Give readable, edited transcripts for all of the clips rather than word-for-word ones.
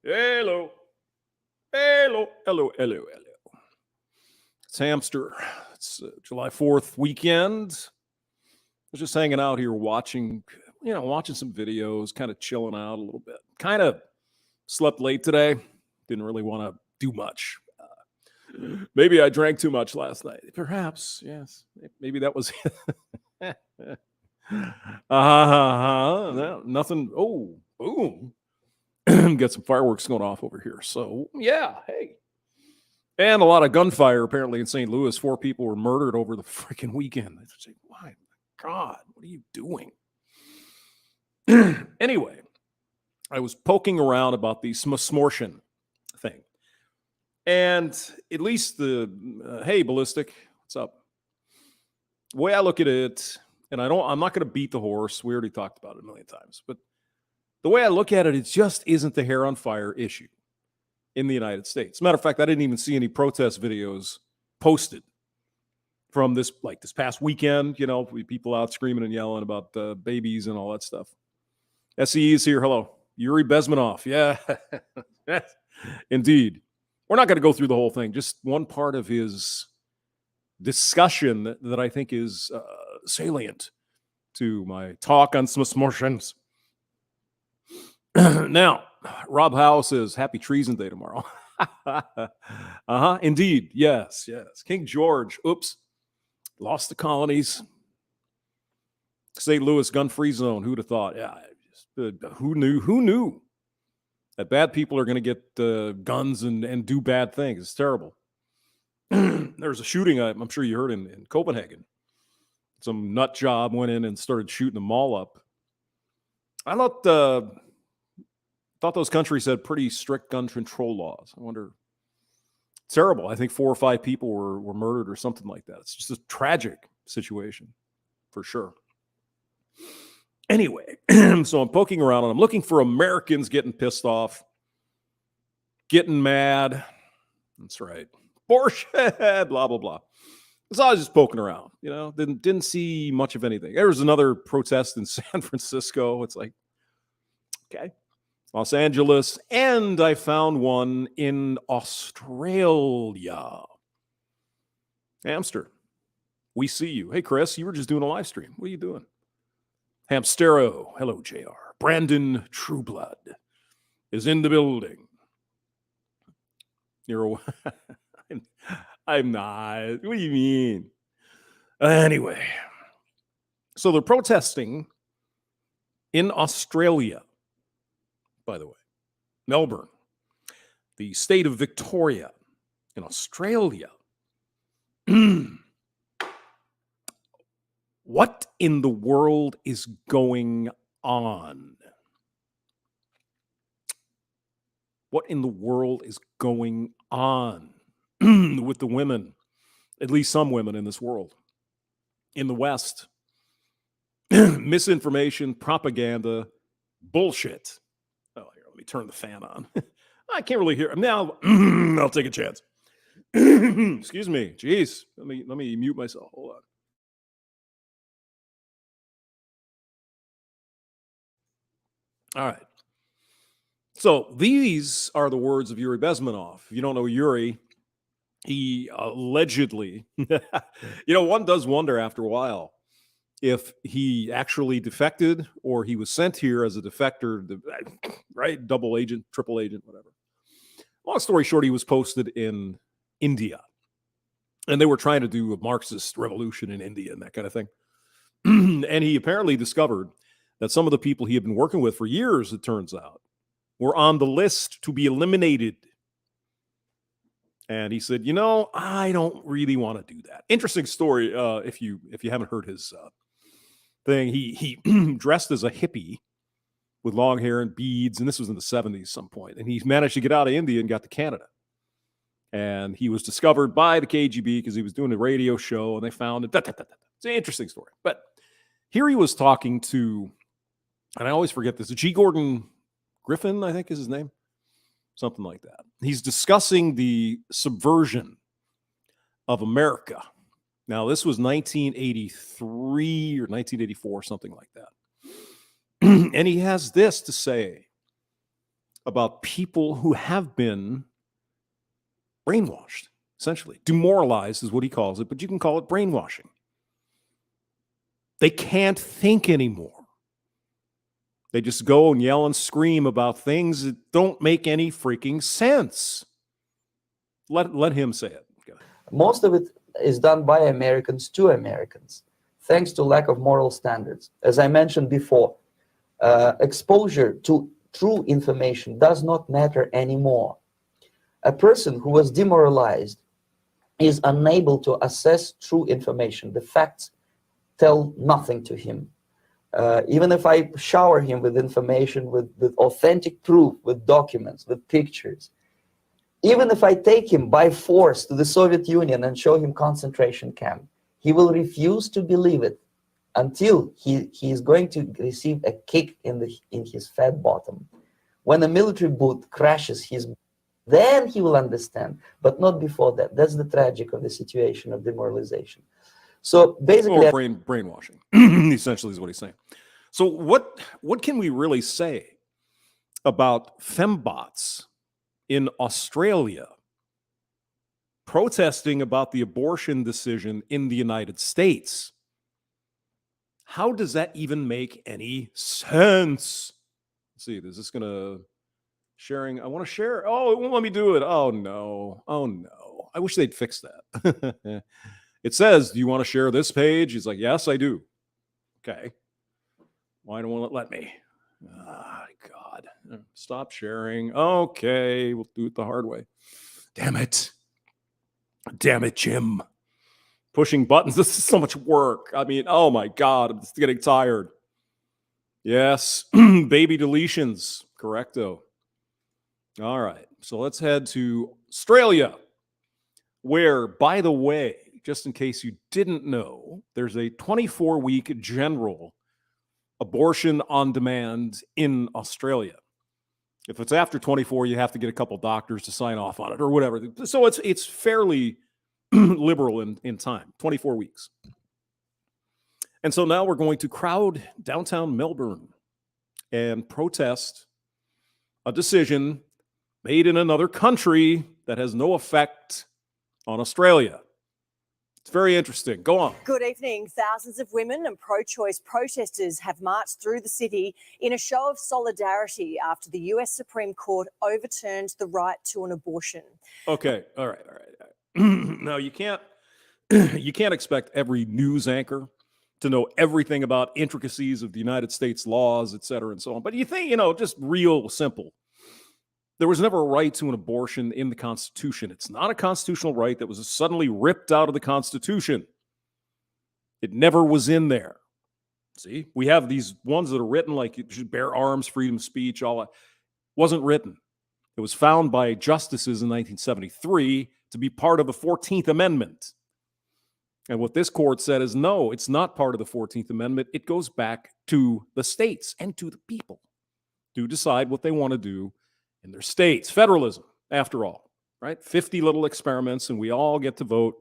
Hello. Hello. Hello. Hello. Hello. It's Hamster. It's July 4th weekend. I was just hanging out here watching some videos, kind of chilling out a little bit. Kind of slept late today. Didn't really want to do much. Maybe I drank too much last night. Perhaps, yes. Maybe that was no, nothing. Oh, boom. Got some fireworks going off over here. So, yeah, hey. And a lot of gunfire apparently in St. Louis. 4 people were murdered over the freaking weekend. I say, my God, what are you doing? Anyway, I was poking around about the smortion thing. And at least hey, Ballistic, what's up? The way I look at it, and I'm not going to beat the horse. We already talked about it a million times. But the way I look at it, it just isn't the hair on fire issue in the United States. As a matter of fact, I didn't even see any protest videos posted from this past weekend, people out screaming and yelling about babies and all that stuff. SE is here. Hello. Yuri Bezmenov. Yeah, indeed. We're not going to go through the whole thing. Just one part of his discussion that I think is salient to my talk on smortions. Now, Rob Howe says, Happy Treason Day tomorrow. Indeed. Yes. King George, oops, lost the colonies. St. Louis gun-free zone. Who'd have thought? Yeah, who knew that bad people are going to get guns and do bad things? It's terrible. There's a shooting, I'm sure you heard, in Copenhagen. Some nut job went in and started shooting them all up. I thought those countries had pretty strict gun control laws. I wonder. Terrible. I think 4 or 5 people were murdered or something like that. It's just a tragic situation, for sure. Anyway, so I'm poking around and I'm looking for Americans getting pissed off, getting mad. That's right. Bullshit, blah, blah, blah. So I was just poking around, didn't see much of anything. There was another protest in San Francisco. It's like, okay. Los Angeles, and I found one in Australia. Hamster, we see you. Hey, Chris, you were just doing a live stream. What are you doing? Hamstero, hello, JR. Brandon Trueblood is in the building. I'm not. What do you mean? Anyway, so they're protesting in Australia. By the way, Melbourne, the state of Victoria in Australia. What in the world is going on? What in the world is going on with the women, at least some women in this world, in the West? Misinformation, propaganda, bullshit. Oh, here, let me turn the fan on. I can't really hear. Now, I'll take a chance. Excuse me. Jeez. Let me mute myself. Hold on. All right. So these are the words of Yuri Bezmenov. If you don't know Yuri, he allegedly, one does wonder after a while if he actually defected or he was sent here as a defector, right? Double agent, triple agent, whatever. Long story short, he was posted in India. And they were trying to do a Marxist revolution in India and that kind of thing. And he apparently discovered that some of the people he had been working with for years, it turns out, were on the list to be eliminated. And he said, I don't really want to do that. Interesting story, if you haven't heard his thing. He dressed as a hippie with long hair and beads, and this was in the 70s some point. And he managed to get out of India and got to Canada. And he was discovered by the KGB because he was doing a radio show, and they found it. It's an interesting story. But here he was talking to, and I always forget this, G. Gordon Griffin, I think is his name. Something like that. He's discussing the subversion of America. Now, this was 1983 or 1984, something like that. And he has this to say about people who have been brainwashed, essentially. Demoralized is what he calls it, but you can call it brainwashing. They can't think anymore. They just go and yell and scream about things that don't make any freaking sense. Let him say it. Most of it is done by Americans to Americans, thanks to lack of moral standards. As I mentioned before, exposure to true information does not matter anymore. A person who was demoralized is unable to assess true information. The facts tell nothing to him. Even if I shower him with information, with authentic proof, with documents, with pictures, even if I take him by force to the Soviet Union and show him concentration camp, he will refuse to believe it until he is going to receive a kick in his fat bottom. When a military boot crashes then he will understand, but not before that. That's the tragic of the situation of demoralization. So basically, or brainwashing, essentially, is what he's saying. So what can we really say about fembots in Australia protesting about the abortion decision in the United States? How does that even make any sense? Let's see, is this gonna sharing? I want to share. Oh, it won't let me do it. Oh no. Oh no. I wish they'd fix that. It says, do you want to share this page? He's like, yes, I do. Okay. Why don't it let me? Ah, God. Stop sharing. Okay. We'll do it the hard way. Damn it. Damn it, Jim. Pushing buttons. This is so much work. I mean, oh my God. I'm just getting tired. Yes. Baby deletions. Correcto. All right. So let's head to Australia, where, by the way, just in case you didn't know, there's a 24-week general abortion on demand in Australia. If it's after 24, you have to get a couple doctors to sign off on it or whatever. So it's fairly liberal in time, 24 weeks. And so now we're going to crowd downtown Melbourne and protest a decision made in another country that has no effect on Australia. It's very interesting. Go on. Good evening. Thousands of women and pro-choice protesters have marched through the city in a show of solidarity after the US Supreme Court overturned the right to an abortion. Okay. All right. Now, you can't expect every news anchor to know everything about intricacies of the United States laws, et cetera, and so on. But you think, just real simple. There was never a right to an abortion in the Constitution. It's not a constitutional right that was suddenly ripped out of the Constitution. It never was in there. See, we have these ones that are written like you should bear arms, freedom of speech, all that. Wasn't written. It was found by justices in 1973 to be part of the 14th Amendment. And what this court said is, no, it's not part of the 14th Amendment. It goes back to the states and to the people to decide what they want to do in their states. Federalism, after all, right? 50 little experiments, and we all get to vote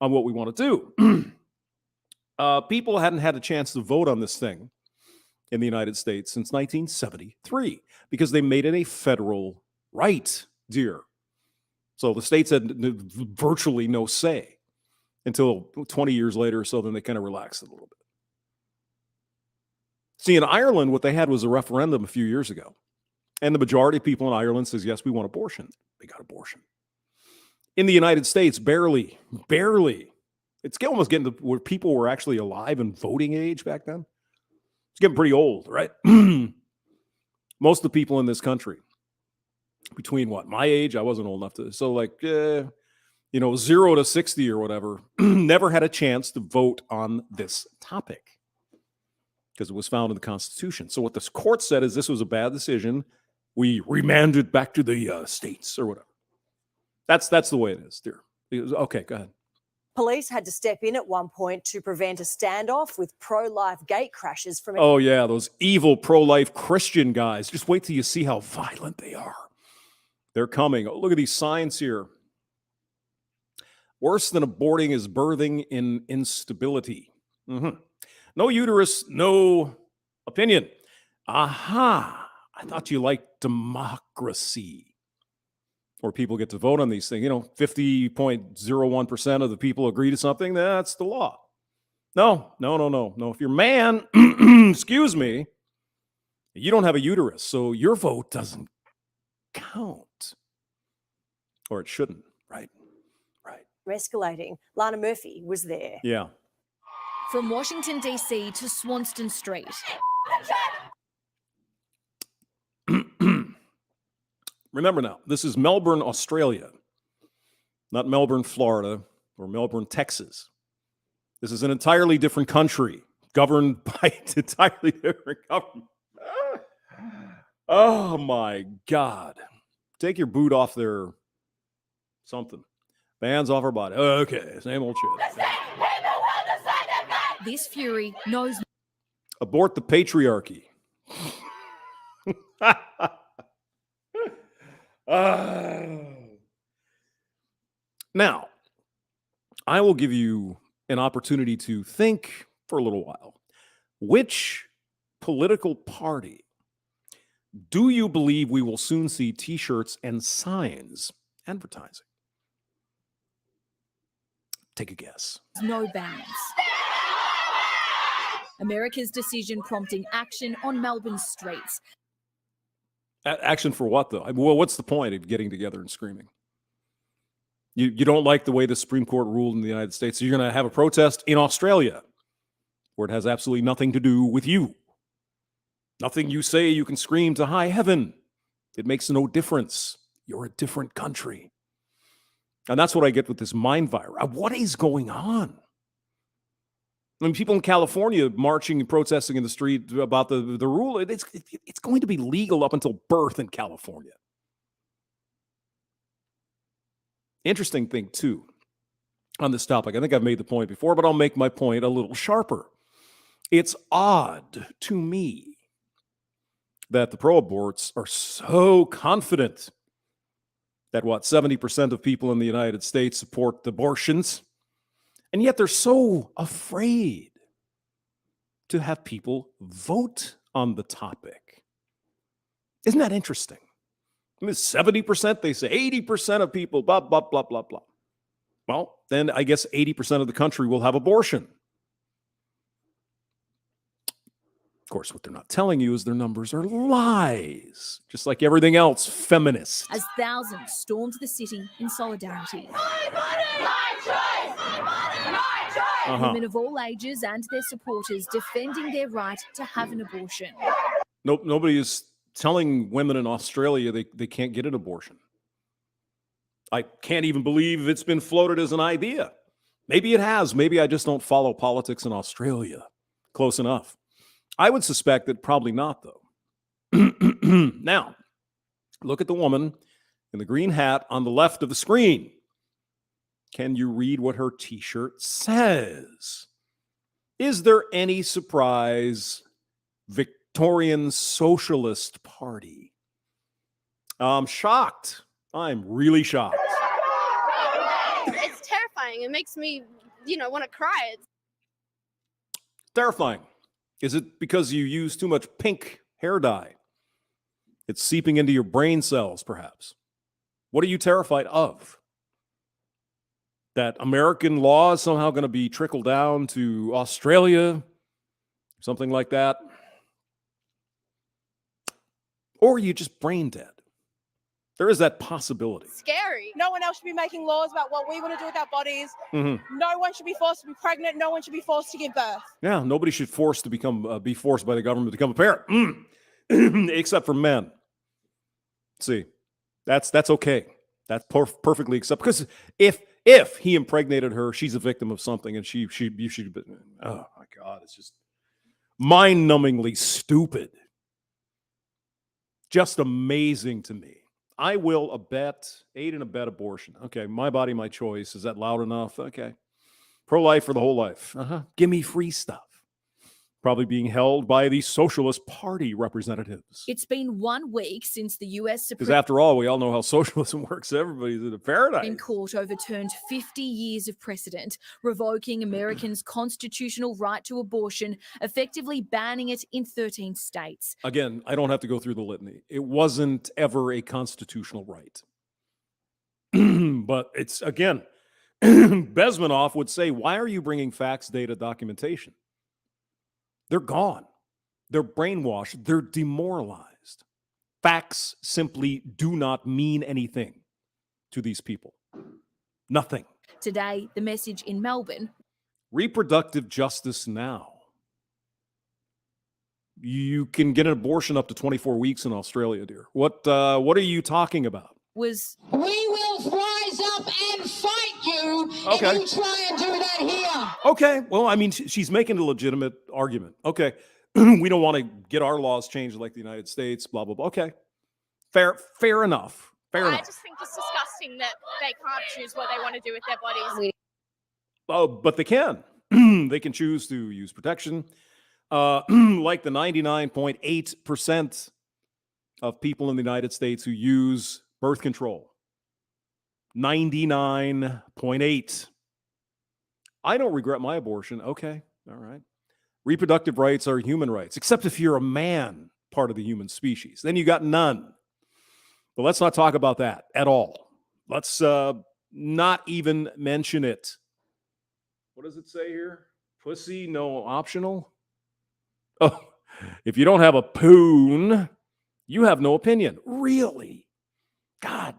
on what we want to do. People hadn't had a chance to vote on this thing in the United States since 1973 because they made it a federal right, dear. So the states had virtually no say until 20 years later or so, then they kind of relaxed it a little bit. See, in Ireland, what they had was a referendum a few years ago. And the majority of people in Ireland says, yes, we want abortion. They got abortion. In the United States, barely. It's almost getting to where people were actually alive and voting age back then. It's getting pretty old, right? Most of the people in this country, between my age, I wasn't old enough to, so 0 to 60 or whatever, never had a chance to vote on this topic because it was found in the Constitution. So what this court said is this was a bad decision. We remanded back to the states or whatever. That's the way it is, dear. Okay, go ahead. Police had to step in at one point to prevent a standoff with pro-life gate crashes from... Oh, yeah, those evil pro-life Christian guys. Just wait till you see how violent they are. They're coming. Oh, look at these signs here. Worse than aborting is birthing in instability. No uterus, no opinion. Aha. I thought you liked democracy, where people get to vote on these things. 50.01% of the people agree to something. That's the law. No. If you're a man, excuse me, you don't have a uterus, so your vote doesn't count. Or it shouldn't, right? Escalating. Lana Murphy was there. Yeah. From Washington, D.C. to Swanston Street. Remember now, this is Melbourne, Australia, not Melbourne, Florida, or Melbourne, Texas. This is an entirely different country, governed by an entirely different government. Oh, my God. Take your boot off there. Something. Bands off her body. Okay, same old shit. This fury knows. Abort the patriarchy. Now, I will give you an opportunity to think for a little while. Which political party do you believe we will soon see t-shirts and signs advertising? Take a guess. No bounds. America's decision prompting action on Melbourne streets. Action for what, though? Well, what's the point of getting together and screaming? You don't like the way the Supreme Court ruled in the United States, so you're going to have a protest in Australia where it has absolutely nothing to do with you. Nothing you say you can scream to high heaven. It makes no difference. You're a different country. And that's what I get with this mind virus. What is going on? I mean, people in California marching and protesting in the street about the rule. It's going to be legal up until birth in California. Interesting thing, too, on this topic. I think I've made the point before, but I'll make my point a little sharper. It's odd to me that the pro-aborts are so confident that 70% of people in the United States support abortions, and yet they're so afraid to have people vote on the topic. Isn't that interesting? I mean, 70%, they say 80% of people, blah, blah, blah, blah, blah. Well, then I guess 80% of the country will have abortion. Of course, what they're not telling you is their numbers are lies, just like everything else feminist. As thousands stormed the city in solidarity. Women of all ages and their supporters defending their right to have an abortion. Nope, nobody is telling women in Australia they can't get an abortion. I can't even believe it's been floated as an idea. Maybe it has. Maybe I just don't follow politics in Australia close enough. I would suspect that probably not, though. Now, look at the woman in the green hat on the left of the screen. Can you read what her t-shirt says? Is there any surprise? Victorian Socialist Party. I'm shocked. I'm really shocked. It's terrifying. It makes me, want to cry. It's terrifying. Is it because you use too much pink hair dye? It's seeping into your brain cells, perhaps. What are you terrified of? That American law is somehow going to be trickled down to Australia? Something like that? Or are you just brain dead? There is that possibility. scary. No one else should be making laws about what we want to do with our bodies. Mm-hmm. No one should be forced to be pregnant. No one should be forced to give birth. Yeah, nobody should be forced by the government to become a parent, except for men. See, that's okay. That's perfectly acceptable. Because if he impregnated her, she's a victim of something, and you should. Oh my God, it's just mind-numbingly stupid. Just amazing to me. I will aid and abet abortion. Okay, my body, my choice. Is that loud enough? Okay. Pro-life for the whole life. Give me free stuff. probably being held by the Socialist Party representatives. It's been 1 week since the US Because Supreme after all, we all know how socialism works. Everybody's in a paradise. Court overturned 50 years of precedent, revoking Americans' constitutional right to abortion, effectively banning it in 13 states. Again, I don't have to go through the litany. It wasn't ever a constitutional right. But it's, again, Bezmenov would say, why are you bringing facts, data, documentation? They're gone. They're brainwashed. They're demoralized. Facts simply do not mean anything to these people. Nothing. Today, the message in Melbourne. Reproductive justice now. You can get an abortion up to 24 weeks in Australia, dear. What are you talking about? Was we will rise up and fight you Okay. if you try and do that here. Okay. Well, I mean, she's making a legitimate argument. Okay. We don't want to get our laws changed like the United States, blah, blah, blah. Okay. Fair enough. Fair I enough. just think it's disgusting that they can't choose what they want to do with their bodies. Oh, but they can. They can choose to use protection. Like the 99.8% of people in the United States who use birth control. 99.8. I don't regret my abortion. Okay. All right. Reproductive rights are human rights, except if you're a man, part of the human species. Then you got none. But let's not talk about that at all. Let's not even mention it. What does it say here? Pussy, no optional? Oh, if you don't have a poon, you have no opinion. Really? God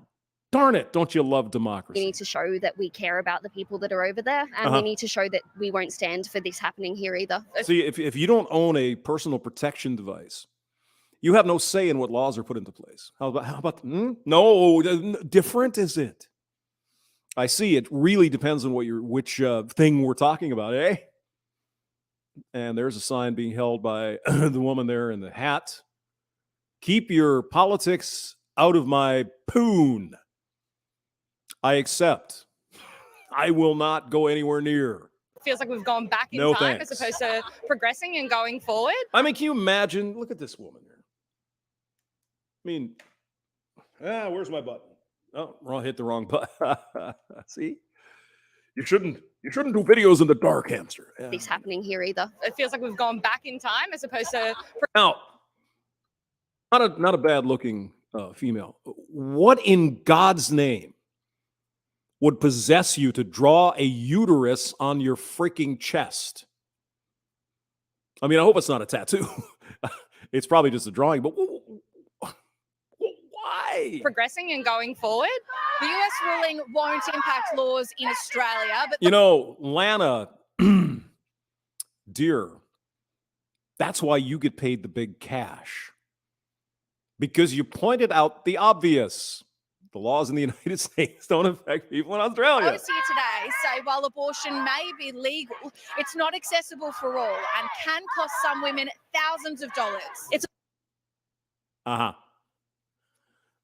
darn it. Don't you love democracy? We need to show that we care about the people that are over there, and we need to show that we won't stand for this happening here either. See, if you don't own a personal protection device, you have no say in what laws are put into place. How about no, different is it? I see. It really depends on which thing we're talking about, eh? And there's a sign being held by the woman there in the hat. Keep your politics out of my poon. I accept. I will not go anywhere near. It feels like we've gone back in No time thanks. as opposed to progressing and going forward. I mean, can you imagine? Look at this woman here. I mean, where's my button? Oh, hit the wrong button. See? You shouldn't do videos in the dark, hamster. Yeah. This happening here either. It feels like we've gone back in time as opposed to Now, not a bad looking female. What in God's name would possess you to draw a uterus on your freaking chest? I mean, I hope it's not a tattoo. It's probably just a drawing, but why? progressing and going forward. The US ruling won't impact laws in Australia, but You know, Lana, dear, that's why you get paid the big cash. Because you pointed out the obvious. The laws in the United States don't affect people in Australia. Those here today say while abortion may be legal, it's not accessible for all and can cost some women thousands of dollars. It's Uh-huh.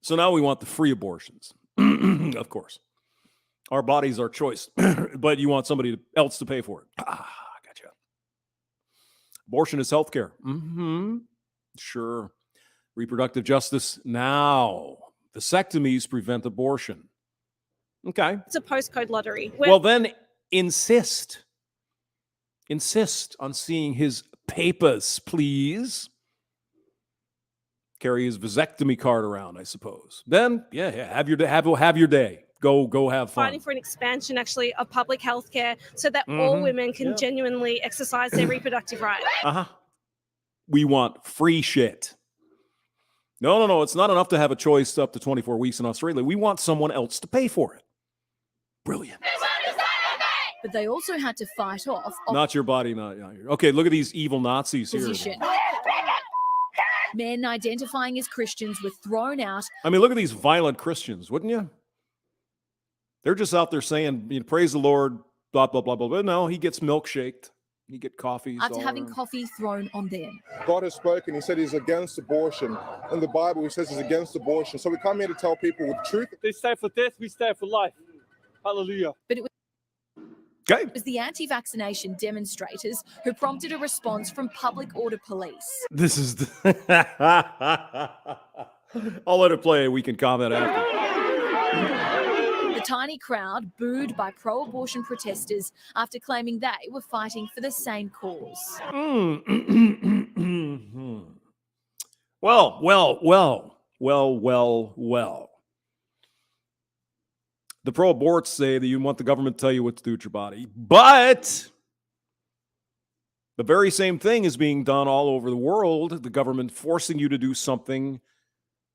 So now we want the free abortions. Of course. Our body's our choice. But you want somebody else to pay for it. Gotcha. Abortion is healthcare. Mm-hmm. Sure. Reproductive justice now. Vasectomies prevent abortion. Okay. a postcode lottery. Well, then insist on seeing his papers, please. Carry his vasectomy card around, I suppose. Then, yeah, have your day. Go have fun. Fighting for an expansion, actually, of public health care so that all women can genuinely exercise their reproductive rights. We want free shit. No. It's not enough to have a choice up to 24 weeks in Australia. We want someone else to pay for it. Brilliant. But they also had to fight off Not your body, not your. Okay, look at these evil Nazis here. opposition. Men identifying as Christians were thrown out. I mean, look at these violent Christians, wouldn't you? They're just out there saying, praise the Lord, blah, blah, blah, blah. But no, he gets milkshaked. He get coffees. After all having around. coffee thrown on them. God has spoken. He said he's against abortion. In the Bible, he says he's against abortion. So we come here to tell people with truth. They stand for death, we stand for life. Hallelujah. But it was Okay. It was the anti-vaccination demonstrators who prompted a response from public order police. This is I'll let it play. We can comment after. The tiny crowd booed by pro-abortion protesters after claiming they were fighting for the same cause. Well. The pro-aborts say that you want the government to tell you what to do with your body, but the very same thing is being done all over the world. The government forcing you to do something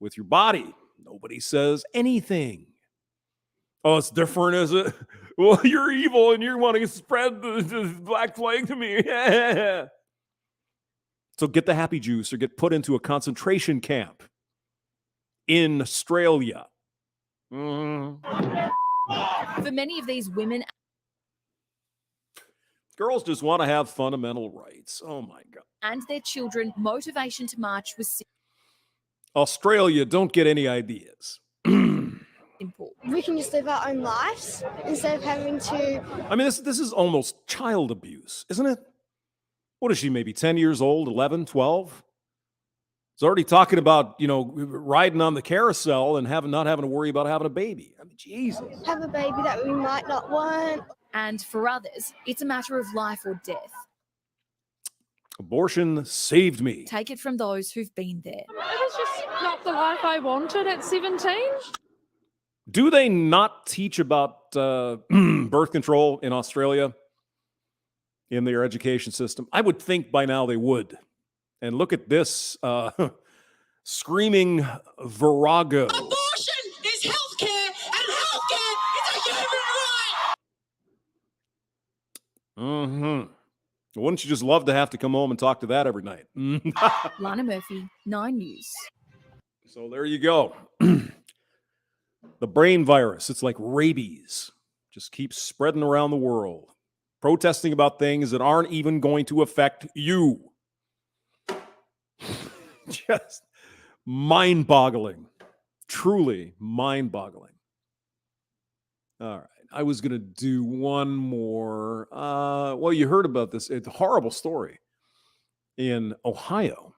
with your body. Nobody says anything. Oh, it's different, is it? Well, you're evil and you're wanting to spread the black plague to me. So get the happy juice or get put into a concentration camp in Australia. For many of these women, girls just want to have fundamental rights. Oh my God. And their children, motivation to march was Australia, don't get any ideas. simple. We can just live our own lives instead of having to... I mean, this is almost child abuse, isn't it? What is she, maybe 10 years old, 11, 12? It's already talking about, riding on the carousel and not having to worry about having a baby. I mean, Jesus. Have a baby that we might not want. And for others, it's a matter of life or death. Abortion saved me. Take it from those who've been there. It was just not the life I wanted at 17. Do they not teach about birth control in Australia in their education system? I would think by now they would. And look at this screaming virago. Abortion is healthcare, and healthcare is a human right. Wouldn't you just love to have to come home and talk to that every night? Lana Murphy, 9 News. So there you go. The brain virus, it's like rabies, just keeps spreading around the world, protesting about things that aren't even going to affect you. Just mind-boggling. Truly mind-boggling. All right. I was going to do one more. Well, you heard about this. It's a horrible story in Ohio.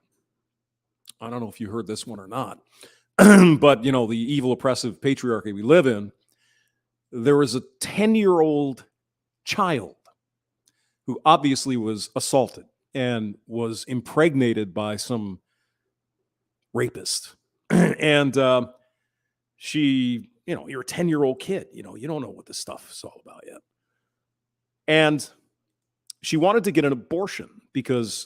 I don't know if you heard this one or not. But, the evil, oppressive patriarchy we live in, there was a 10-year-old child who obviously was assaulted and was impregnated by some rapist. And she, you're a 10-year-old kid, you don't know what this stuff is all about yet. And she wanted to get an abortion because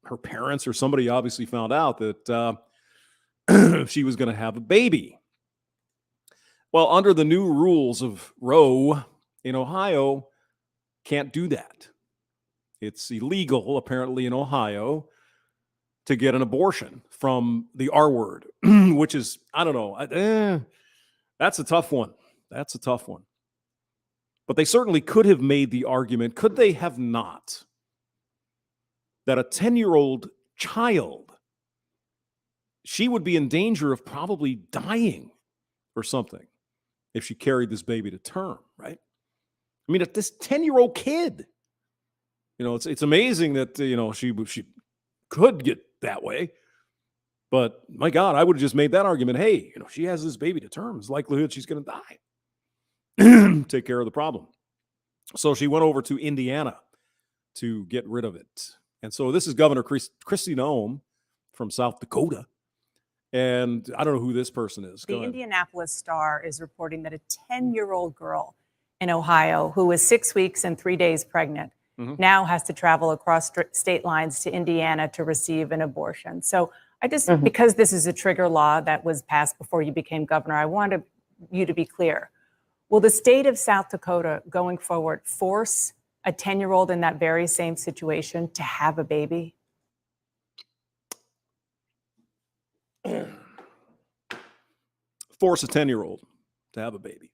her parents or somebody obviously found out that she was going to have a baby. Well, under the new rules of Roe in Ohio, can't do that. It's illegal, apparently, in Ohio to get an abortion from the R word, which is, I don't know. That's a tough one. That's a tough one. But they certainly could have made the argument, could they have not, that a 10-year-old child, she would be in danger of probably dying or something if she carried this baby to term, right? I mean, this 10-year-old kid, it's amazing that, she could get that way. But my God, I would have just made that argument. Hey, she has this baby to term. There's likelihood she's going to die. Take care of the problem. So she went over to Indiana to get rid of it. And so this is Governor Kristi Noem from South Dakota. And I don't know who this person is. The Indianapolis Star is reporting that a 10-year-old girl in Ohio who was 6 weeks and 3 days pregnant now has to travel across state lines to Indiana to receive an abortion. So I just, because this is a trigger law that was passed before you became governor, I wanted you to be clear. Will the state of South Dakota going forward force a 10-year-old in that very same situation to have a baby? Force a 10-year-old to have a baby.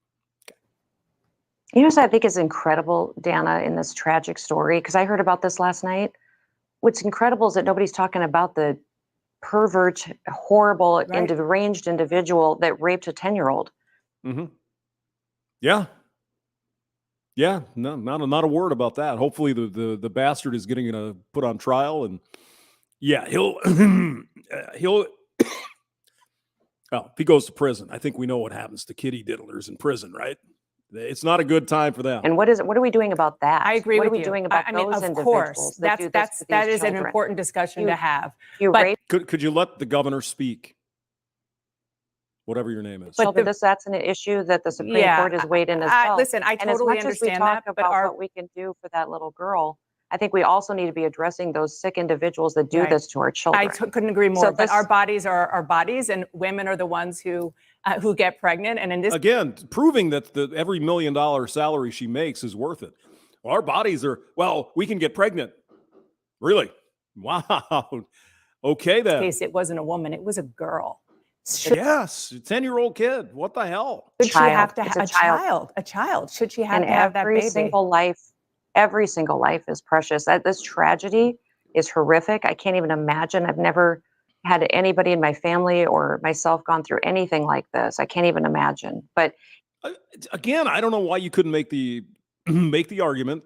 You know what I think is incredible, Dana, in this tragic story? Because I heard about this last night. What's incredible is that nobody's talking about the pervert, horrible, deranged individual that raped a 10-year-old. Yeah. Yeah, no, not a word about that. Hopefully the bastard is getting put on trial, and yeah, he'll he'll well, if he goes to prison, I think we know what happens to kitty diddlers in prison, right? It's not a good time for them. And what are we doing about that? I agree what with are we you. doing about I mean, those of individuals course, that do this to that these is an children? important discussion to have. You But- rape Could you let the governor speak? Whatever your name is. children. That's an issue that the Supreme Court has weighed in as well. Listen, I and as totally much as we understand talk that, but about what we can do for that little girl, I think we also need to be addressing those sick individuals that do Right. this to our children. Couldn't agree more. So but our this- bodies are our bodies, and women are the ones who get pregnant. And in this Again, proving that every $1 million salary she makes is worth it. Well, our bodies are, well, we can get pregnant. Really? Wow. Okay, then. case, it wasn't a woman; it was a girl. Yes, a 10-year-old kid. What the hell? Should she have to It's have a child. a child? Should she have And to have that every baby? single life is precious. This tragedy is horrific. I can't even imagine. I've never had anybody in my family or myself gone through anything like this. I can't even imagine. But Again, I don't know why you couldn't make the argument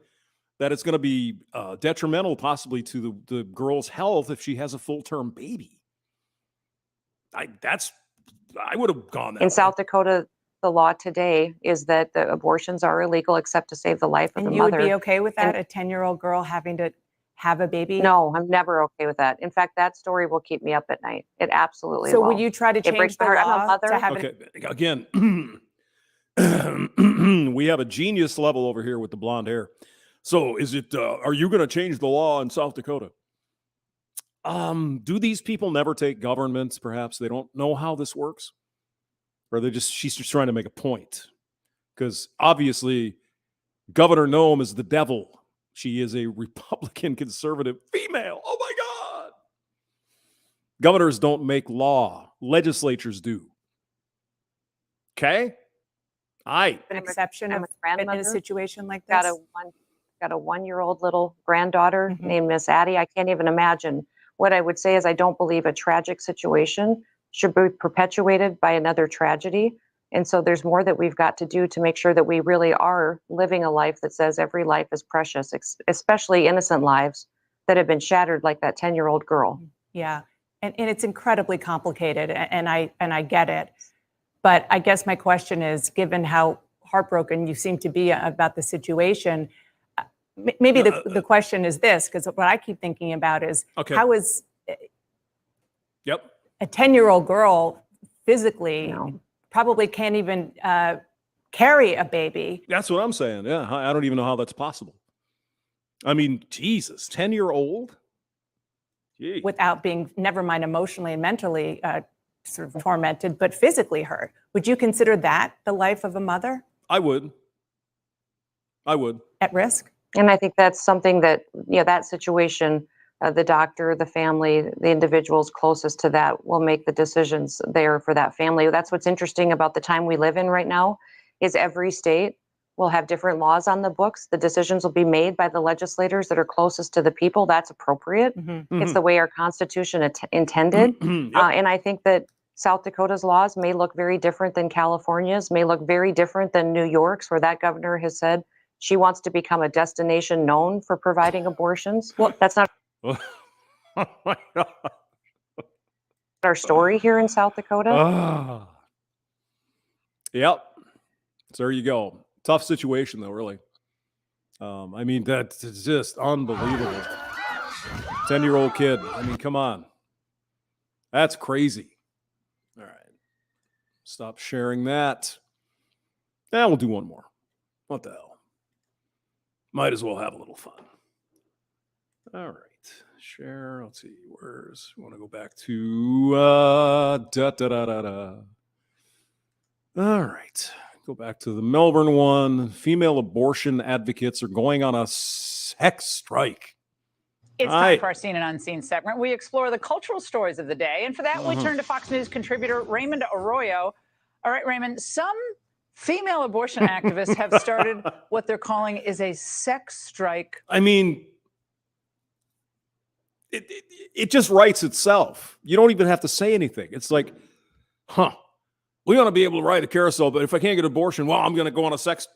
that it's going to be detrimental possibly to the girl's health if she has a full-term baby. I would have gone that in way. South Dakota, the law today is that the abortions are illegal except to save the life of And the you mother. would be okay with that? And- A 10-year-old girl having to have a baby? No, I'm never okay with that. In fact, that story will keep me up at night. It absolutely So will. would you try to It change breaks the my heart. I'm a law mother. to have Okay, again, we have a genius level over here with the blonde hair. So is it, are you going to change the law in South Dakota? Do these people never take governments? Perhaps they don't know how this works, or she's just trying to make a point, because obviously Governor Noem is the devil. She is a Republican conservative female. Oh my God. Governors don't make law. Legislatures do. Okay. an exception I'm a in grandmother. a situation like got this? a 1-year-old little granddaughter Mhm. named Miss Addie. I can't even imagine. What I would say is I don't believe a tragic situation should be perpetuated by another tragedy. And so there's more that we've got to do to make sure that we really are living a life that says every life is precious, especially innocent lives that have been shattered like that 10-year-old girl. Yeah, and it's incredibly complicated, and I get it. But I guess my question is, given how heartbroken you seem to be about the situation, maybe the question is this, because what I keep thinking about is, Okay. how is Yep. a 10-year-old girl physically probably can't even carry a baby? That's what I'm saying. Yeah. I don't even know how that's possible. I mean, Jesus, 10-year-old? Gee. Without being, never mind emotionally and mentally sort of tormented, but physically hurt. Would you consider that the life of a mother I would. at risk? And I think that's something that, that situation, the doctor, the family, the individuals closest to that will make the decisions there for that family. That's what's interesting about the time we live in right now, is every state will have different laws on the books. The decisions will be made by the legislators that are closest to the people. That's appropriate. It's the way our Constitution intended. Yep. And I think that South Dakota's laws may look very different than California's, may look very different than New York's, where that governor has said she wants to become a destination known for providing abortions. Well, that's not our story here in South Dakota. Yep. So there you go. Tough situation, though, really. I mean, that's just unbelievable. 10-year-old kid. I mean, come on. That's crazy. All right. Stop sharing that. Now we'll do one more. What the hell? Might as well have a little fun. All right. Share. Let's see. We want to go back to All right. Go back to the Melbourne one. Female abortion advocates are going on a sex strike. It's All time right. for our Seen and Unseen segment. We explore the cultural stories of the day. And for that, we turn to Fox News contributor Raymond Arroyo. All right, Raymond, some female abortion activists have started what they're calling is a sex strike. I mean, it just writes itself. You don't even have to say anything. It's like, we want to be able to ride a carousel, but if I can't get an abortion, well, I'm going to go on a sex.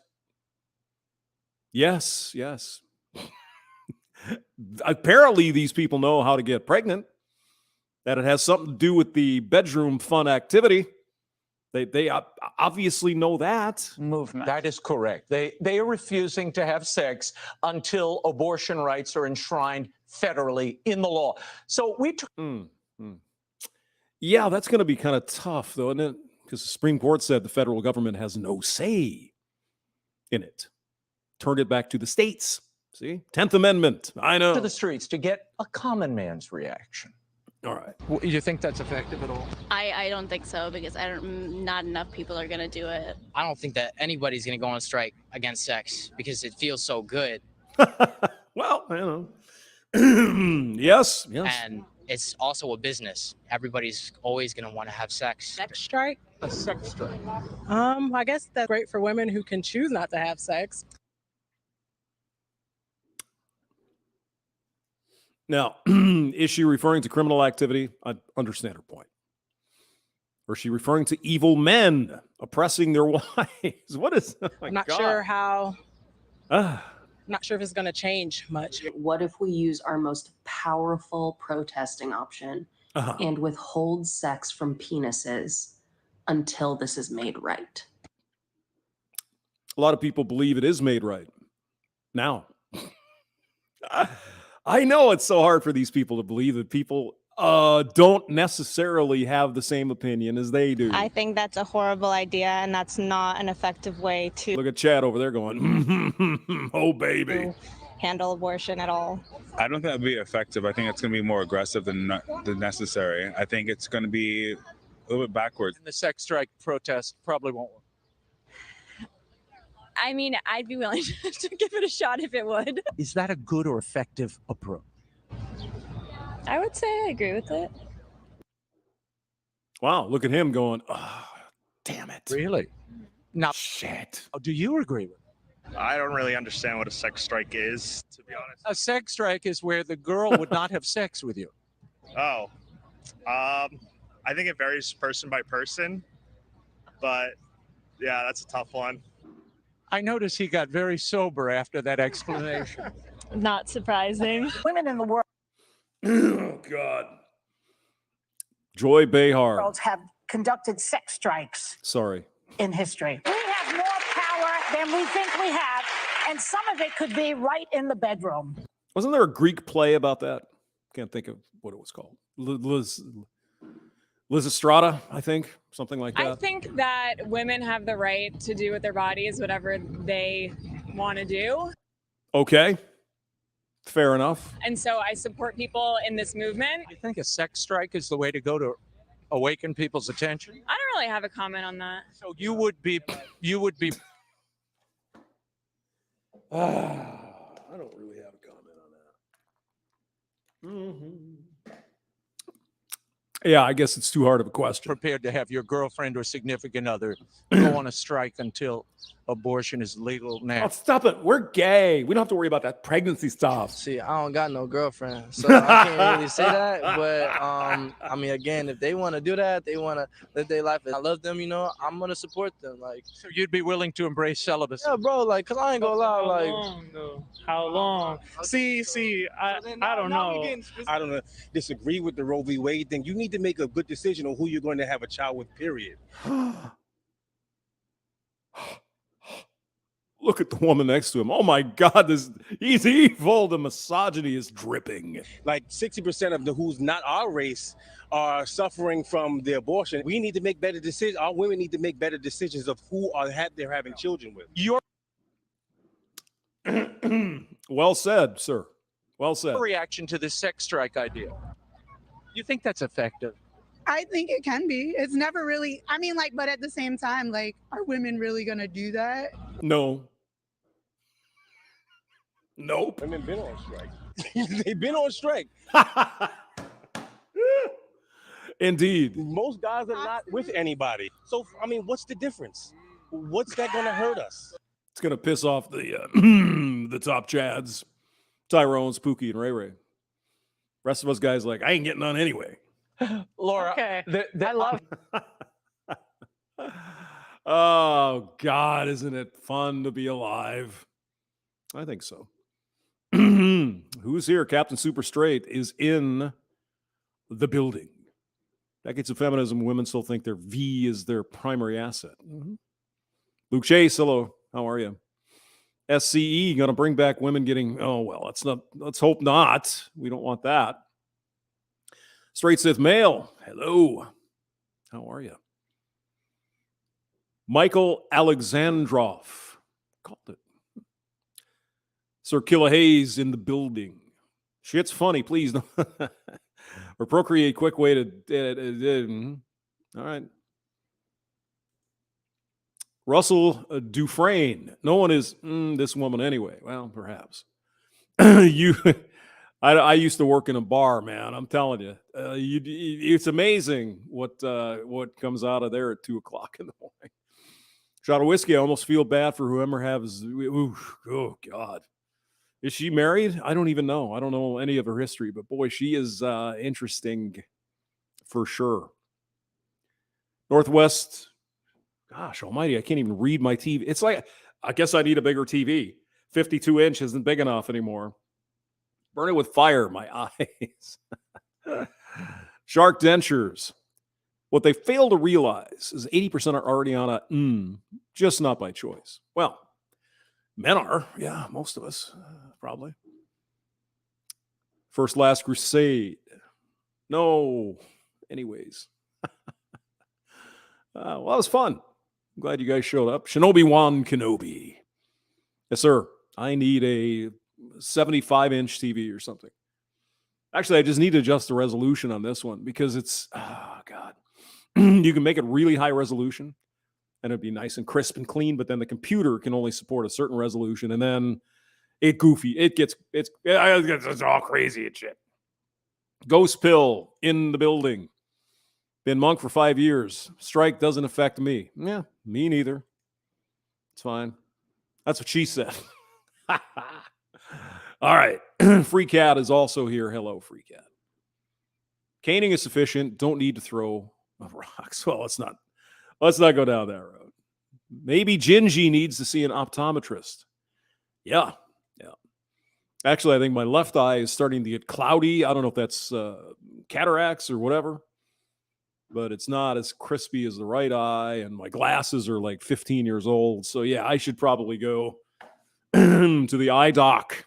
Yes, yes. Apparently, these people know how to get pregnant, that it has something to do with the bedroom fun activity. They obviously know that. Movement. That is correct. They are refusing to have sex until abortion rights are enshrined federally in the law. So we Yeah, that's going to be kind of tough, though, isn't it? Because the Supreme Court said the federal government has no say in it. Turned it back to the states. See? 10th Amendment. I know. to the streets to get a common man's reaction. All right. You think that's effective at all? I don't think so because not enough people are going to do it. I don't think that anybody's going to go on strike against sex because it feels so good. Well, I know. Yes. And it's also a business. Everybody's always going to want to have sex. Sex strike? A sex strike. I guess that's great for women who can choose not to have sex. Now, is she referring to criminal activity? I understand her point. Or is she referring to evil men oppressing their wives? What is? Oh my I'm not God. sure how. Not sure if it's going to change much. What if we use our most powerful protesting option and withhold sex from penises until this is made right? A lot of people believe it is made right now. I know it's so hard for these people to believe that people don't necessarily have the same opinion as they do. I think that's a horrible idea, and that's not an effective way to Look at Chad over there going, oh, baby. handle abortion at all. I don't think that'd be effective. I think it's going to be more aggressive than necessary. I think it's going to be a little bit backwards. And the sex strike protest probably won't work. I mean, I'd be willing to give it a shot if it would. Is that a good or effective approach? I would say I agree with it. Wow, look at him going, oh, damn it. Really? Now, shit. Do you agree with it? I don't really understand what a sex strike is, to be honest. A sex strike is where the girl would not have sex with you. Oh, I think it varies person by person, but yeah, that's a tough one. I noticed he got very sober after that explanation. Not surprising. Women in the world Oh, God. Joy Behar. have conducted sex strikes Sorry. in history. We have more power than we think we have, and some of it could be right in the bedroom. Wasn't there a Greek play about that? Can't think of what it was called. Lysistrata, I think. Something like that. I think that women have the right to do with their bodies whatever they want to do. Okay. Fair enough. And so I support people in this movement. You think a sex strike is the way to go to awaken people's attention? I don't really have a comment on that. So you would be I don't really have a comment on that. Yeah, I guess it's too hard of a question. prepared to have your girlfriend or significant other go on a strike until abortion is legal now. Oh, stop it. We're gay. We don't have to worry about that pregnancy stuff. See, I don't got no girlfriend, so I can't really say that. But I mean, again, if they want to do that, they want to live their life. And I love them, you know. I'm gonna support them. Like, so you'd be willing to embrace celibacy? Yeah, bro. Like, cause I ain't gonna lie. Like, How long? See, I don't know. I don't disagree with the Roe v. Wade thing. You need to make a good decision on who you're going to have a child with, period. Look at the woman next to him. Oh my God, he's evil. The misogyny is dripping. Like 60% of the who's not our race are suffering from the abortion. We need to make better decisions. Our women need to make better decisions of who they're having children with. Well said, sir. Well said. Your reaction to this sex strike idea? You think that's effective? I think it can be. It's never really, I mean, like, but at the same time, like, are women really going to do that? No. Nope. Women been on strike. They've been on strike. Indeed. Most guys are not with anybody. So, I mean, what's the difference? What's that going to hurt us? It's going to piss off the the top Chads, Tyrone, Spooky, and Ray Ray. Rest of us guys like, I ain't getting none anyway. Laura, Okay. I love Oh, God, isn't it fun to be alive? I think so. Who's here? Captain Super Straight is in the building. Decades of feminism, women still think their V is their primary asset. Luke Chase, hello. How are you? SCE, going to bring back women getting, oh, well, let's hope not. We don't want that. Straight Sith Male, hello. How are you? Michael Alexandrov, called it. Sir Killa Hayes in the building. Shit's funny, please. Or Procreate, quick way to. All right. Russell Dufresne. No one is this woman anyway. Well, perhaps. I used to work in a bar, man. I'm telling you, it's amazing what comes out of there at 2:00 in the morning. Shot of whiskey. I almost feel bad for whoever has. Oh God, is she married? I don't even know. I don't know any of her history, but boy, she is interesting for sure. Northwest. Gosh almighty, I can't even read my TV. It's like, I guess I need a bigger TV. 52-inch isn't big enough anymore. Burn it with fire, my eyes. Shark dentures. What they fail to realize is 80% are already on a just not by choice. Well, men are. Yeah, most of us, probably. First Last Crusade. No. Anyways. Well, that was fun. I'm glad you guys showed up. Shinobi Wan Kenobi. Yes, sir. I need a 75-inch TV or something. Actually, I just need to adjust the resolution on this one because it's, oh, God. You can make it really high resolution and it'd be nice and crisp and clean, but then the computer can only support a certain resolution and then it's all crazy and shit. Ghost Pill in the building. Been monk for 5 years. Strike doesn't affect me. Yeah, me neither. It's fine. That's what she said. All right. Free Cat is also here. Hello, Free Cat. Caning is sufficient. Don't need to throw rocks. Well, let's not go down that road. Maybe Gingy needs to see an optometrist. Yeah. Actually, I think my left eye is starting to get cloudy. I don't know if that's cataracts or whatever, but it's not as crispy as the right eye, and my glasses are like 15 years old. So yeah, I should probably go to the eye doc.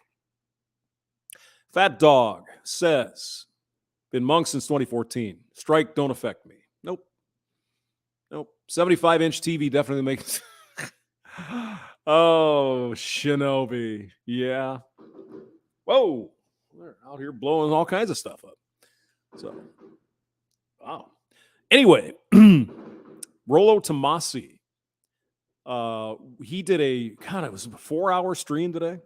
Fat Dog says, been monk since 2014. Strike don't affect me. Nope. 75-inch TV definitely makes. Oh, Shinobi. Yeah. Whoa. They're out here blowing all kinds of stuff up. So, wow. Anyway, Rollo Tomasi. He did it was a 4-hour stream today.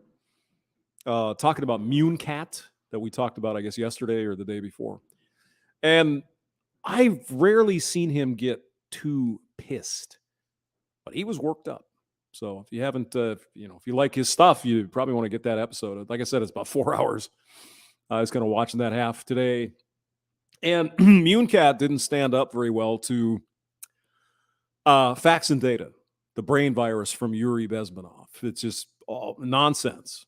Talking about Munecat that we talked about, I guess, yesterday or the day before. And I've rarely seen him get too pissed, but he was worked up. So if you haven't, if you like his stuff, you probably want to get that episode. Like I said, it's about 4 hours. I was kind of watching that half today. And Munecat didn't stand up very well to Facts and Data, the brain virus from Yuri Bezmenov. It's just all nonsense.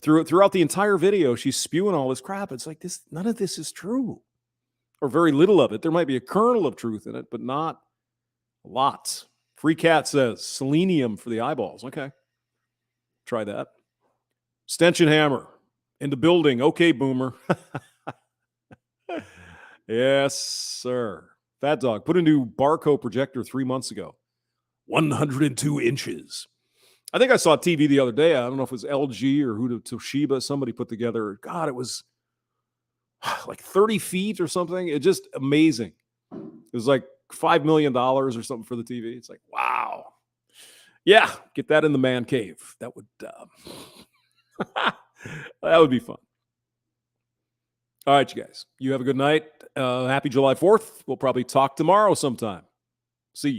Throughout the entire video, she's spewing all this crap. It's like this. None of this is true, or very little of it. There might be a kernel of truth in it, but not lots. Free Cat says selenium for the eyeballs. Okay, try that. Stench and Hammer in the building. Okay, Boomer. Yes, sir. Fat Dog put a new Barco projector 3 months ago. 102 inches. I think I saw TV the other day. I don't know if it was LG or Toshiba. Somebody put together. God, it was like 30 feet or something. It's just amazing. It was like $5 million or something for the TV. It's like, wow. Yeah, get that in the man cave. That would that would be fun. All right, you guys. You have a good night. Happy July 4th. We'll probably talk tomorrow sometime. See you.